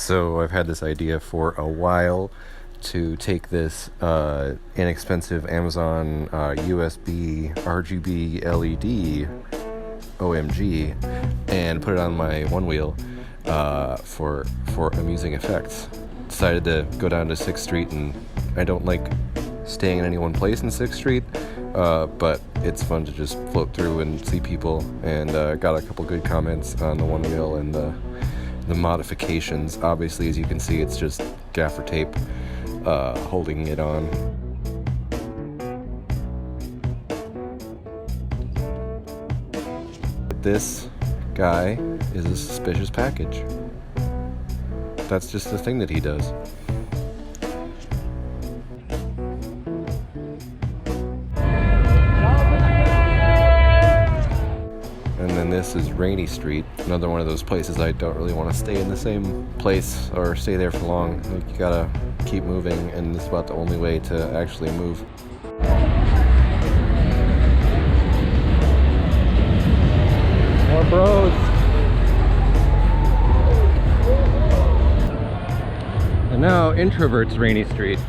So I've had this idea for a while to take this inexpensive Amazon USB RGB LED OMG and put it on my Onewheel for amusing effects. Decided to go down to 6th Street, and I don't like staying in any one place in 6th Street, but it's fun to just float through and see people, and got a couple good comments on the Onewheel and the modifications. Obviously, as you can see, it's just gaffer tape holding it on. This guy is a suspicious package. That's just the thing that he does. And then this is Rainey St, another one of those places I don't really want to stay in the same place or stay there for long. Like, you gotta keep moving, and it's about the only way to actually move. More bros. And now introverts Rainey St.